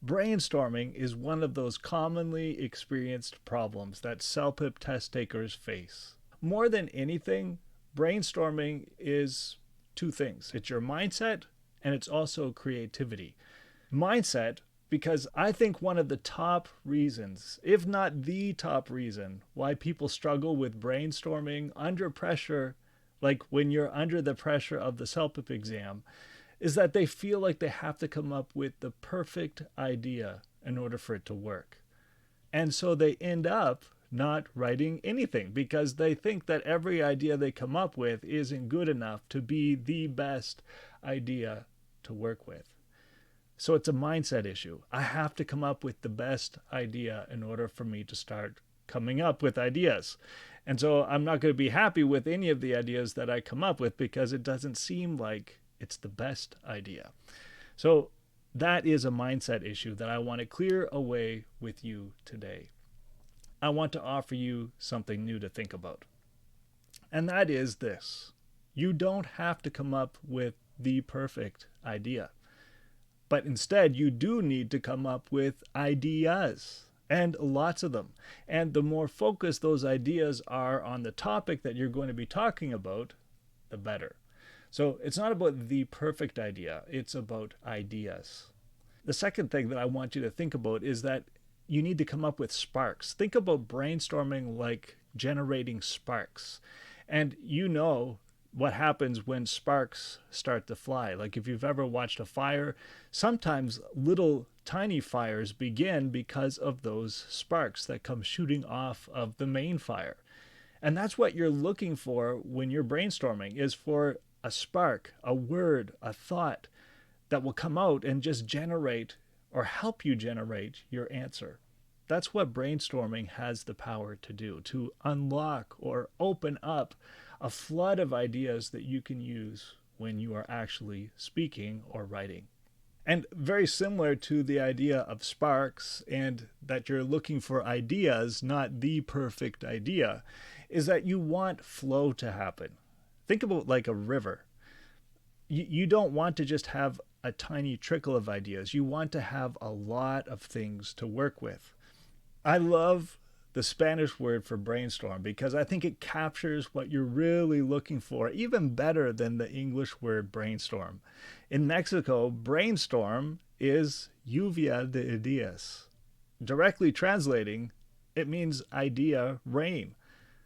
Brainstorming is one of those commonly experienced problems that CELPIP test takers face. More than anything, brainstorming is two things. It's your mindset and it's also creativity. Mindset, because I think one of the top reasons, if not the top reason, why people struggle with brainstorming under pressure, like when you're under the pressure of the CELPIP exam, is that they feel like they have to come up with the perfect idea in order for it to work. And so they end up not writing anything because they think that every idea they come up with isn't good enough to be the best idea to work with. So it's a mindset issue. I have to come up with the best idea in order for me to start coming up with ideas. And so I'm not going to be happy with any of the ideas that I come up with because it doesn't seem like it's the best idea. So that is a mindset issue that I want to clear away with you today. I want to offer you something new to think about. And that is this. You don't have to come up with the perfect idea. But instead, you do need to come up with ideas, and lots of them. And the more focused those ideas are on the topic that you're going to be talking about, the better. So it's not about the perfect idea, it's about ideas. The second thing that I want you to think about is that you need to come up with sparks. Think about brainstorming like generating sparks. And you know what happens when sparks start to fly. Like if you've ever watched a fire, sometimes little tiny fires begin because of those sparks that come shooting off of the main fire. And that's what you're looking for when you're brainstorming, is for a spark, a word, a thought that will come out and just generate or help you generate your answer. That's what brainstorming has the power to do, to unlock or open up a flood of ideas that you can use when you are actually speaking or writing. And very similar to the idea of sparks and that you're looking for ideas, not the perfect idea, is that you want flow to happen. Think about like a river. You don't want to just have a tiny trickle of ideas. You want to have a lot of things to work with. I love the Spanish word for brainstorm because I think it captures what you're really looking for even better than the English word brainstorm. In Mexico, brainstorm is lluvia de ideas. Directly translating, it means idea rain.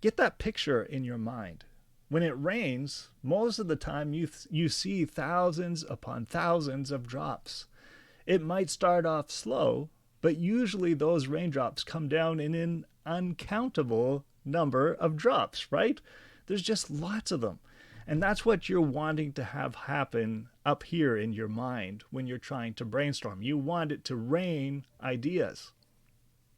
Get that picture in your mind. When it rains, most of the time you see thousands upon thousands of drops. It might start off slow, but usually those raindrops come down in an uncountable number of drops, right? There's just lots of them. And that's what you're wanting to have happen up here in your mind when you're trying to brainstorm. You want it to rain ideas.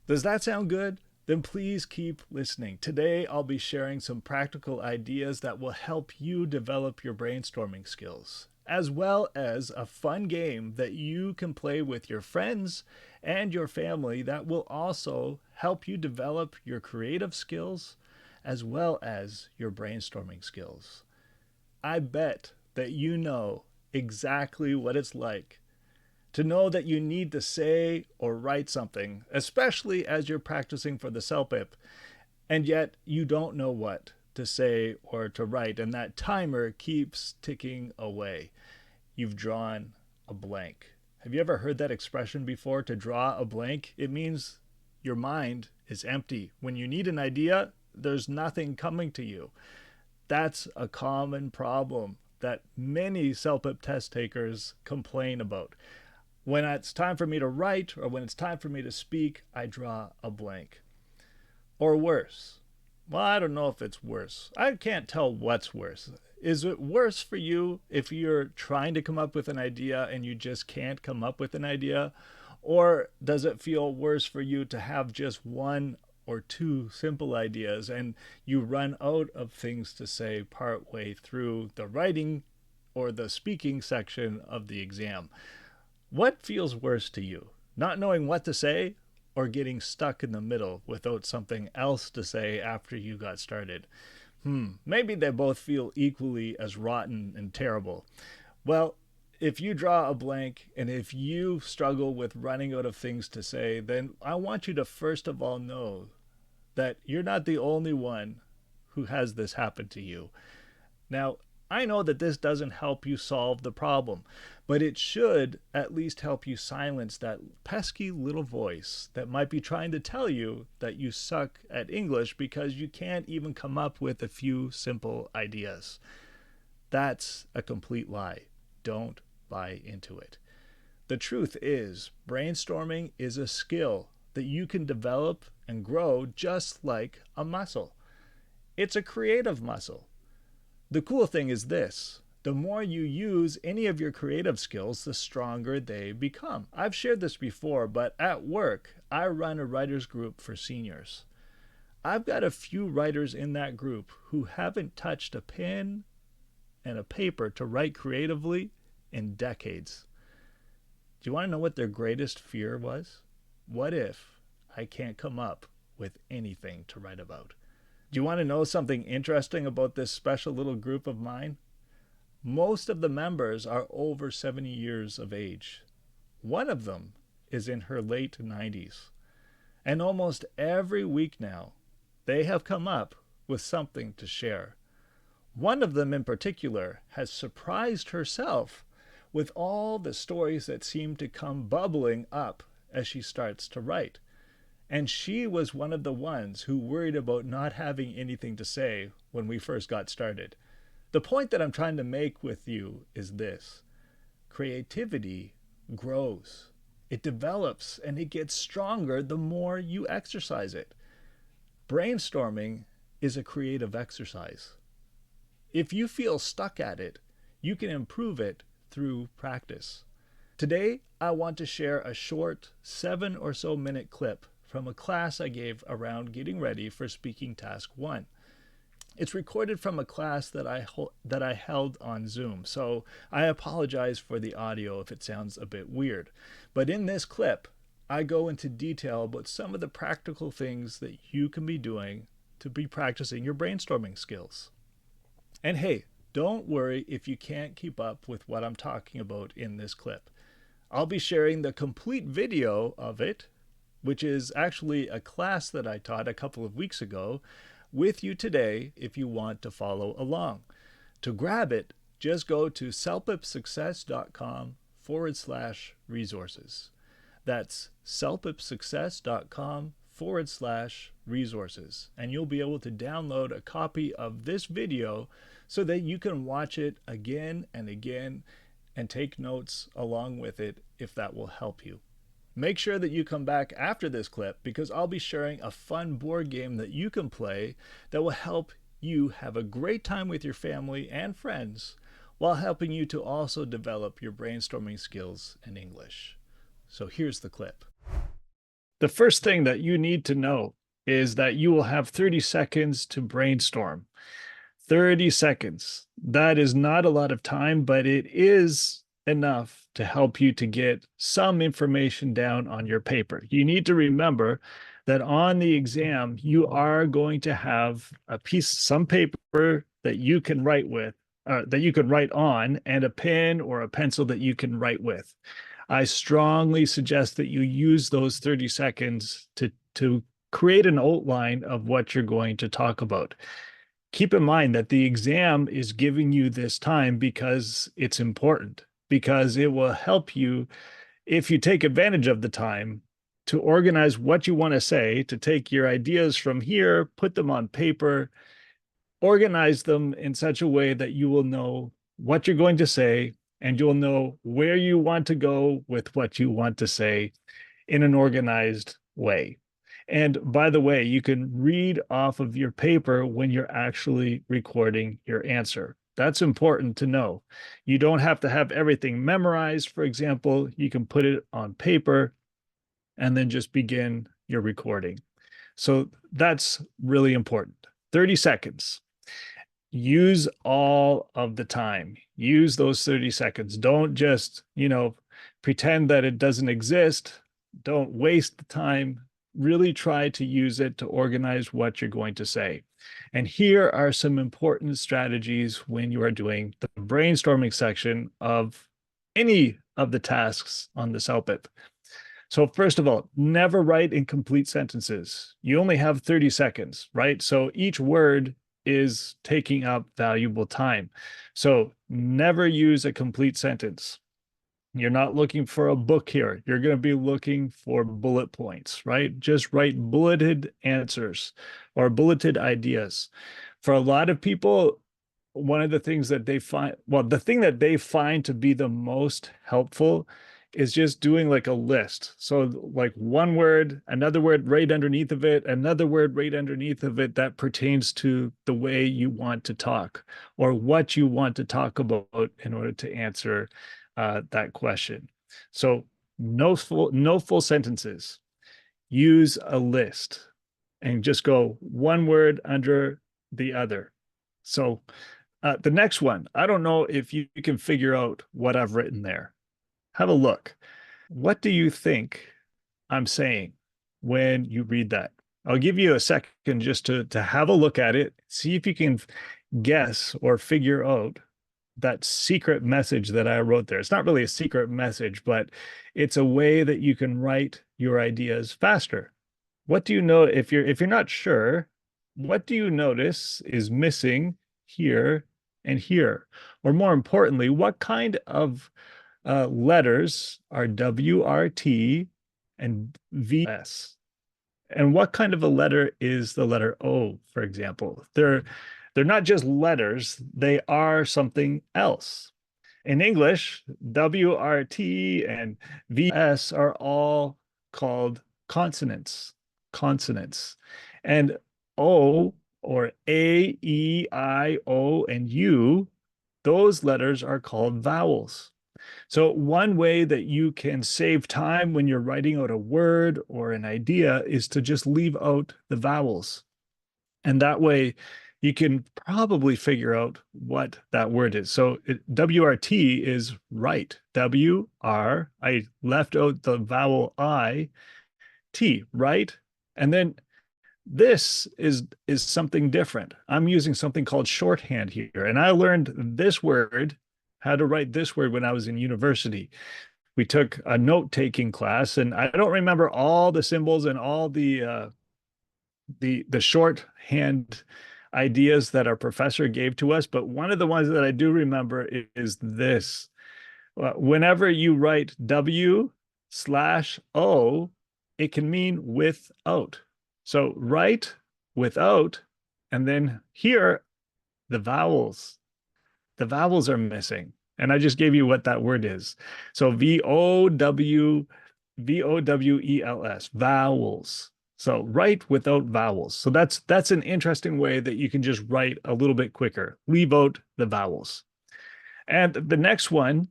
Does that sound good? Then please keep listening. Today, I'll be sharing some practical ideas that will help you develop your brainstorming skills, as well as a fun game that you can play with your friends and your family that will also help you develop your creative skills as well as your brainstorming skills. I bet that you know exactly what it's like to know that you need to say or write something, especially as you're practicing for the CELPIP, and yet you don't know what to say or to write, and that timer keeps ticking away. You've drawn a blank. Have you ever heard that expression before, to draw a blank? It means your mind is empty. When you need an idea, there's nothing coming to you. That's a common problem that many CELPIP test takers complain about. When it's time for me to write or when it's time for me to speak, I draw a blank. Or worse. Well, I don't know if it's worse. I can't tell what's worse. Is it worse for you if you're trying to come up with an idea and you just can't come up with an idea? Or does it feel worse for you to have just one or two simple ideas and you run out of things to say partway through the writing or the speaking section of the exam? What feels worse to you? Not knowing what to say or getting stuck in the middle without something else to say after you got started? Maybe they both feel equally as rotten and terrible. Well, if you draw a blank and if you struggle with running out of things to say, then I want you to first of all know that you're not the only one who has this happen to you. Now, I know that this doesn't help you solve the problem, but it should at least help you silence that pesky little voice that might be trying to tell you that you suck at English because you can't even come up with a few simple ideas. That's a complete lie. Don't buy into it. The truth is, brainstorming is a skill that you can develop and grow just like a muscle. It's a creative muscle. The cool thing is this: the more you use any of your creative skills, the stronger they become. I've shared this before, but at work, I run a writers group for seniors. I've got a few writers in that group who haven't touched a pen and a paper to write creatively in decades. Do you want to know what their greatest fear was? What if I can't come up with anything to write about? Do you want to know something interesting about this special little group of mine? Most of the members are over 70 years of age. One of them is in her late 90s. And almost every week now, they have come up with something to share. One of them in particular has surprised herself with all the stories that seem to come bubbling up as she starts to write. And she was one of the ones who worried about not having anything to say when we first got started. The point that I'm trying to make with you is this: creativity grows. It develops and it gets stronger the more you exercise it. Brainstorming is a creative exercise. If you feel stuck at it, you can improve it through practice. Today, I want to share a short 7 or so minute clip from a class I gave around getting ready for speaking task 1. It's recorded from a class that I held on Zoom, so I apologize for the audio if it sounds a bit weird. But in this clip, I go into detail about some of the practical things that you can be doing to be practicing your brainstorming skills. And hey, don't worry if you can't keep up with what I'm talking about in this clip. I'll be sharing the complete video of it, which is actually a class that I taught a couple of weeks ago, with you today if you want to follow along. To grab it, just go to celpipsuccess.com/resources. That's celpipsuccess.com/resources. And you'll be able to download a copy of this video so that you can watch it again and again and take notes along with it if that will help you. Make sure that you come back after this clip because I'll be sharing a fun board game that you can play that will help you have a great time with your family and friends while helping you to also develop your brainstorming skills in English. So here's the clip. The first thing that you need to know is that you will have 30 seconds to brainstorm. 30 seconds. That is not a lot of time, but it is enough to help you to get some information down on your paper. You need to remember that on the exam, you are going to have some paper that you can write with, that you can write on, and a pen or a pencil that you can write with. I strongly suggest that you use those 30 seconds to create an outline of what you're going to talk about. Keep in mind that the exam is giving you this time because it's important, because it will help you, if you take advantage of the time, to organize what you want to say, to take your ideas from here, put them on paper, organize them in such a way that you will know what you're going to say, and you'll know where you want to go with what you want to say in an organized way. And by the way, you can read off of your paper when you're actually recording your answer. That's important to know. You don't have to have everything memorized. For example, you can put it on paper and then just begin your recording. So that's really important. 30 seconds. Use all of the time. Use those 30 seconds. Don't just, pretend that it doesn't exist. Don't waste the time. Really try to use it to organize what you're going to say. And here are some important strategies when you are doing the brainstorming section of any of the tasks on the CELPIP. So first of all, never write in complete sentences. You only have 30 seconds, right? So each word is taking up valuable time. So never use a complete sentence. You're not looking for a book here. You're going to be looking for bullet points, right? Just write bulleted answers or bulleted ideas. For a lot of people, one of the things that they find, well, the thing that they find to be the most helpful is just doing like a list. So, like one word, another word right underneath of it, another word right underneath of it that pertains to the way you want to talk or what you want to talk about in order to answer that question. So, no full sentences. Use a list and just go one word under the other. So, the next one, I don't know if you can figure out what I've written there. Have a look. What do you think I'm saying when you read that? I'll give you a second just to have a look at it, see if you can guess or figure out that secret message that I wrote there. It's not really a secret message, but it's a way that you can write your ideas faster. What do you know if you're not sure, what do you notice is missing here and here? Or more importantly, what kind of letters are WRT and VS? And what kind of a letter is the letter O, for example? They're not just letters, they are something else. In English, WRT and VS are all called consonants, consonants. And O or A, E, I, O, and U, those letters are called vowels. So one way that you can save time when you're writing out a word or an idea is to just leave out the vowels. And that way you can probably figure out what that word is. So WRT is right. I left out the vowel I, T, right? And then this is something different. I'm using something called shorthand here. And I learned this word, how to write this word when I was in university. We took a note-taking class, and I don't remember all the symbols and all the shorthand ideas that our professor gave to us, but one of the ones that I do remember is this. Whenever you write W/O, it can mean without. So write without, and then here, the vowels. The vowels are missing. And I just gave you what that word is. So VOWELS, vowels. So write without vowels. So that's an interesting way that you can just write a little bit quicker. Leave out the vowels. And the next one,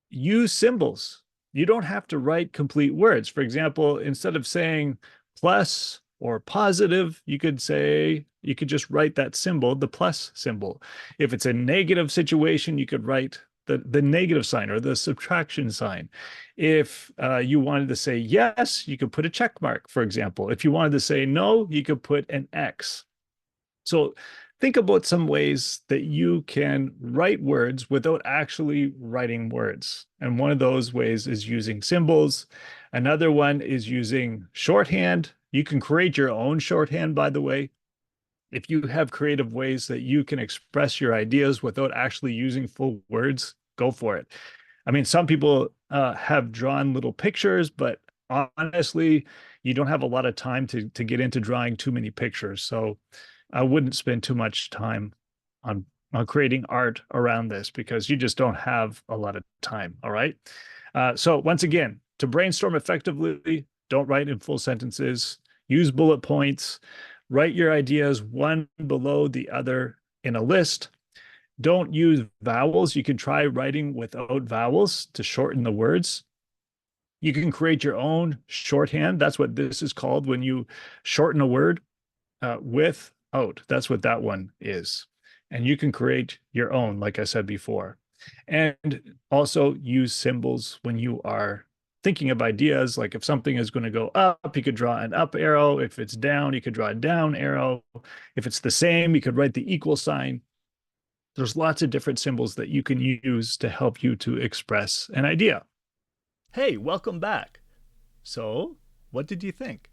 use symbols. You don't have to write complete words. For example, instead of saying plus or positive, you could just write that symbol, the plus symbol. If it's a negative situation, you could write the negative sign or the subtraction sign. If you wanted to say yes, you could put a check mark, for example. If you wanted to say no, you could put an X. So think about some ways that you can write words without actually writing words. And one of those ways is using symbols. Another one is using shorthand. You can create your own shorthand, by the way. If you have creative ways that you can express your ideas without actually using full words, go for it. I mean, some people have drawn little pictures, but honestly, you don't have a lot of time to get into drawing too many pictures. So I wouldn't spend too much time on creating art around this because you just don't have a lot of time. All right. So once again, to brainstorm effectively, don't write in full sentences. Use bullet points. Write your ideas one below the other in a list. Don't use vowels. You can try writing without vowels to shorten the words. You can create your own shorthand. That's what this is called when you shorten a word without. That's what that one is. And you can create your own, like I said before. And also use symbols when you are thinking of ideas. Like if something is going to go up, you could draw an up arrow. If it's down, you could draw a down arrow. If it's the same, you could write the equal sign. There's lots of different symbols that you can use to help you to express an idea. Hey, welcome back. So, what did you think?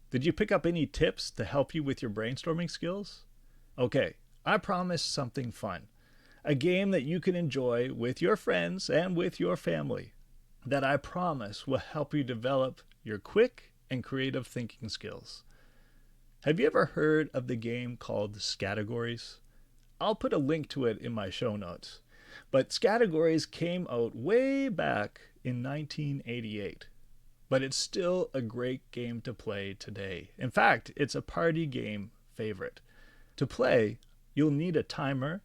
Did you pick up any tips to help you with your brainstorming skills? Okay, I promised something fun. A game that you can enjoy with your friends and with your family that I promise will help you develop your quick and creative thinking skills. Have you ever heard of the game called Scattergories? I'll put a link to it in my show notes. But Scattergories came out way back in 1988. But it's still a great game to play today. In fact, it's a party game favorite. To play, you'll need a timer,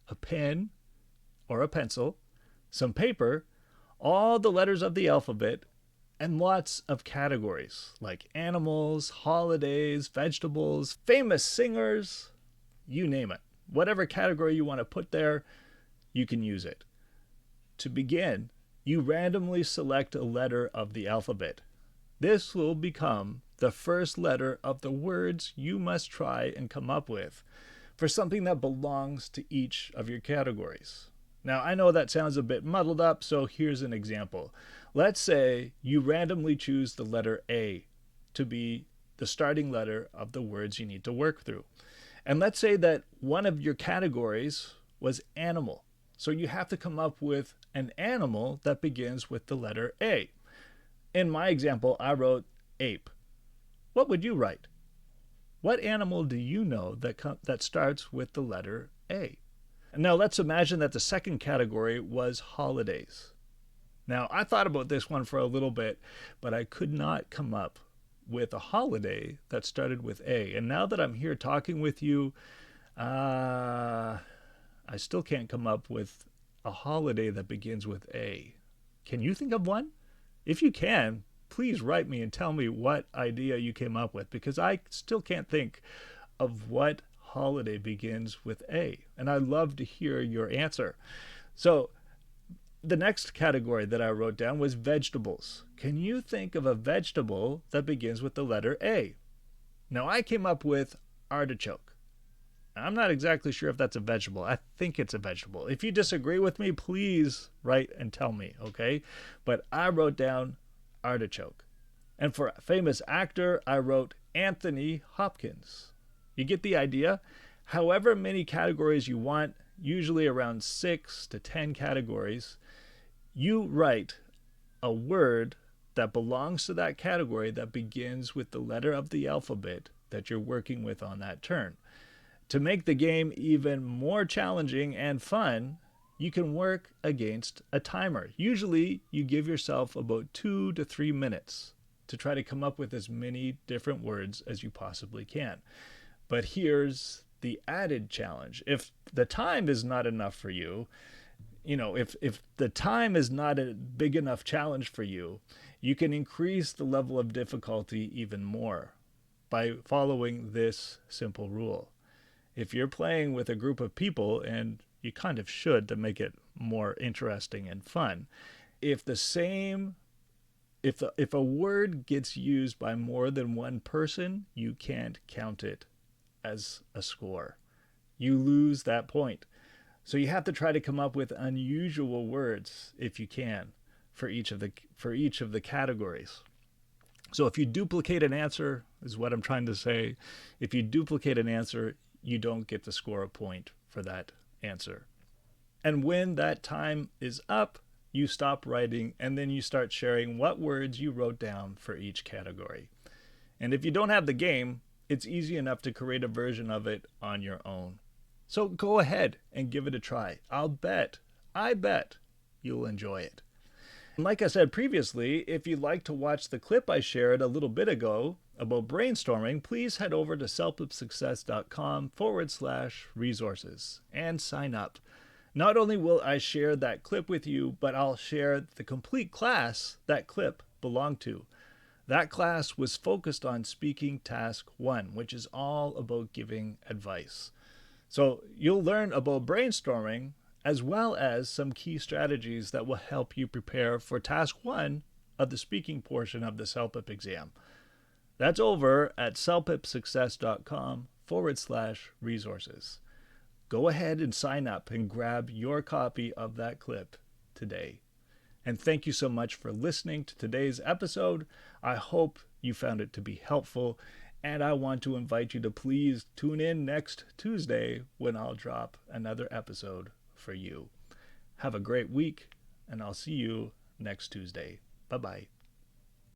a pen or a pencil, some paper, all the letters of the alphabet, and lots of categories like animals, holidays, vegetables, famous singers, you name it. Whatever category you want to put there, you can use it. To begin, you randomly select a letter of the alphabet. This will become the first letter of the words you must try and come up with for something that belongs to each of your categories. Now, I know that sounds a bit muddled up, so here's an example. Let's say you randomly choose the letter A to be the starting letter of the words you need to work through. And let's say that one of your categories was animal. So you have to come up with an animal that begins with the letter A. In my example, I wrote ape. What would you write? What animal do you know that starts with the letter A? Now let's imagine that the second category was holidays. Now I thought about this one for a little bit, but I could not come up with a holiday that started with A. And now that I'm here talking with you, I still can't come up with a holiday that begins with A. Can you think of one? If you can, please write me and tell me what idea you came up with, because I still can't think of what holiday begins with A. And I'd love to hear your answer. So the next category that I wrote down was vegetables. Can you think of a vegetable that begins with the letter A? Now I came up with artichoke. I'm not exactly sure if that's a vegetable. I think it's a vegetable. If you disagree with me, please write and tell me, okay? But I wrote down artichoke. And for a famous actor, I wrote Anthony Hopkins. You get the idea? However many categories you want, usually around 6 to 10 categories, you write a word that belongs to that category that begins with the letter of the alphabet that you're working with on that turn. To make the game even more challenging and fun, you can work against a timer. Usually, you give yourself about 2 to 3 minutes to try to come up with as many different words as you possibly can. But here's the added challenge. If the time is not enough for you, if the time is not a big enough challenge for you, you can increase the level of difficulty even more by following this simple rule. If you're playing with a group of people, and you kind of should to make it more interesting and fun, if a word gets used by more than one person, you can't count it as a score. You lose that point. So you have to try to come up with unusual words if you can for each of the categories. So if you duplicate an answer, is what I'm trying to say. If you duplicate an answer, you don't get to score a point for that answer. And when that time is up, you stop writing and then you start sharing what words you wrote down for each category. And if you don't have the game, it's easy enough to create a version of it on your own. So go ahead and give it a try. I bet you'll enjoy it. Like I said previously, if you'd like to watch the clip I shared a little bit ago about brainstorming, please head over to CELPIPsuccess.com/resources and sign up. Not only will I share that clip with you, but I'll share the complete class that clip belonged to. That class was focused on speaking task 1, which is all about giving advice. So you'll learn about brainstorming as well as some key strategies that will help you prepare for task 1 of the speaking portion of the CELPIP exam. That's over at CELPIPsuccess.com/resources. Go ahead and sign up and grab your copy of that clip today. And thank you so much for listening to today's episode. I hope you found it to be helpful, and I want to invite you to please tune in next Tuesday when I'll drop another episode for you. Have a great week, and I'll see you next Tuesday. Bye-bye.